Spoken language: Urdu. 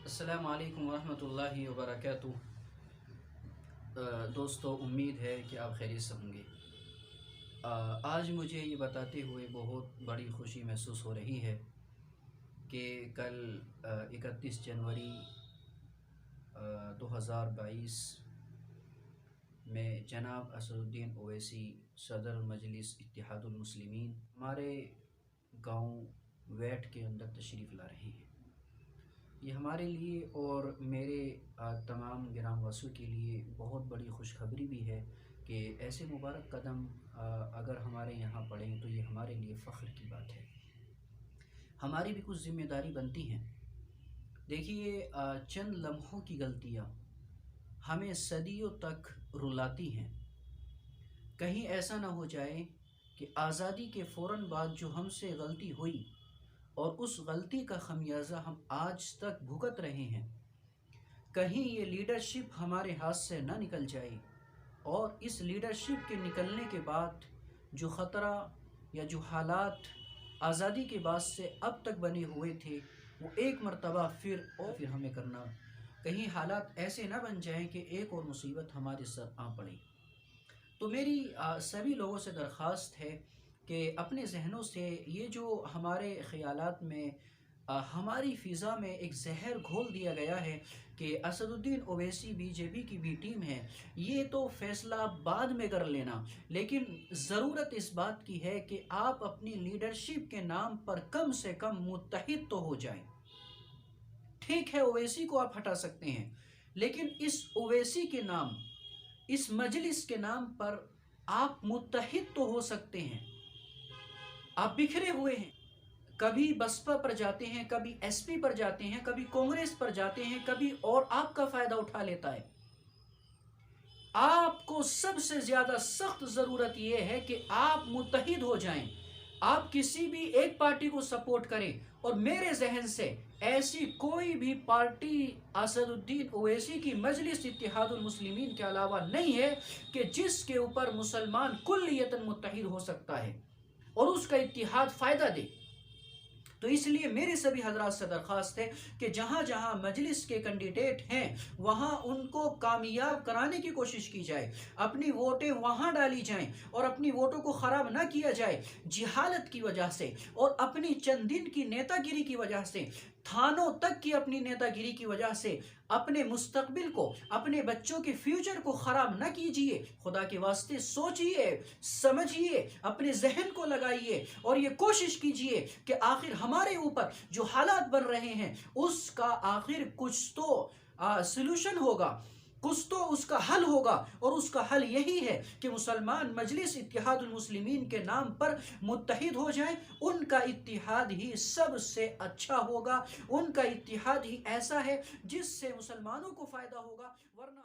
السلام علیکم ورحمۃ اللہ وبرکاتہ۔ دوستو، امید ہے کہ آپ خیریت سے ہوں گے۔ آج مجھے یہ بتاتے ہوئے بہت بڑی خوشی محسوس ہو رہی ہے کہ کل 31 جنوری 2022 میں جناب اسد الدین اویسی صدر مجلس اتحاد المسلمین ہمارے گاؤں ویٹ کے اندر تشریف لا رہے ہیں۔ یہ ہمارے لیے اور میرے تمام گرام واسوں کے لیے بہت بڑی خوشخبری بھی ہے کہ ایسے مبارک قدم اگر ہمارے یہاں پڑیں تو یہ ہمارے لیے فخر کی بات ہے۔ ہماری بھی کچھ ذمہ داری بنتی ہیں۔ دیکھیے، چند لمحوں کی غلطیاں ہمیں صدیوں تک رلاتی ہیں۔ کہیں ایسا نہ ہو جائے کہ آزادی کے فوراً بعد جو ہم سے غلطی ہوئی اور اس غلطی کا خمیازہ ہم آج تک بھگت رہے ہیں، کہیں یہ لیڈرشپ ہمارے ہاتھ سے نہ نکل جائے اور اس لیڈرشپ کے نکلنے کے بعد جو خطرہ یا جو حالات آزادی کے بعد سے اب تک بنے ہوئے تھے وہ ایک مرتبہ پھر ہمیں کرنا، کہیں حالات ایسے نہ بن جائیں کہ ایک اور مصیبت ہمارے سر آ پڑے۔ تو میری سبھی لوگوں سے درخواست ہے کہ اپنے ذہنوں سے یہ جو ہمارے خیالات میں ہماری فضا میں ایک زہر گھول دیا گیا ہے کہ اسد الدین اویسی بی جے پی کی بھی ٹیم ہے، یہ تو فیصلہ بعد میں کر لینا، لیکن ضرورت اس بات کی ہے کہ آپ اپنی لیڈرشپ کے نام پر کم سے کم متحد تو ہو جائیں۔ ٹھیک ہے، اویسی کو آپ ہٹا سکتے ہیں، لیکن اس اویسی کے نام، اس مجلس کے نام پر آپ متحد تو ہو سکتے ہیں۔ آپ بکھرے ہوئے ہیں، کبھی بسپا پر جاتے ہیں، کبھی ایس پی پر جاتے ہیں، کبھی کانگریس پر جاتے ہیں، کبھی اور آپ کا فائدہ اٹھا لیتا ہے۔ آپ کو سب سے زیادہ سخت ضرورت یہ ہے کہ آپ متحد ہو جائیں، آپ کسی بھی ایک پارٹی کو سپورٹ کریں، اور میرے ذہن سے ایسی کوئی بھی پارٹی اسد الدین اویسی کی مجلس اتحاد المسلمین کے علاوہ نہیں ہے کہ جس کے اوپر مسلمان کلیتاً متحد ہو سکتا ہے اور اس کا اتحاد فائدہ دے۔ تو اس لیے میرے سبھی حضرات سے درخواست ہے کہ جہاں جہاں مجلس کے کینڈیڈیٹ ہیں وہاں ان کو کامیاب کرانے کی کوشش کی جائے، اپنی ووٹیں وہاں ڈالی جائیں اور اپنی ووٹوں کو خراب نہ کیا جائے جہالت کی وجہ سے اور اپنی چند دن کی نیتا گیری کی وجہ سے، تھانوں تک کی اپنی نیتا گیری کی وجہ سے اپنے مستقبل کو، اپنے بچوں کے فیوچر کو خراب نہ کیجئے۔ خدا کے واسطے سوچئے، سمجھئے، اپنے ذہن کو لگائیے اور یہ کوشش کیجئے کہ آخر ہمارے اوپر جو حالات بن رہے ہیں اس کا آخر کچھ تو سلوشن ہوگا، کچھ تو اس کا حل ہوگا، اور اس کا حل یہی ہے کہ مسلمان مجلس اتحاد المسلمین کے نام پر متحد ہو جائیں۔ ان کا اتحاد ہی سب سے اچھا ہوگا، ان کا اتحاد ہی ایسا ہے جس سے مسلمانوں کو فائدہ ہوگا، ورنہ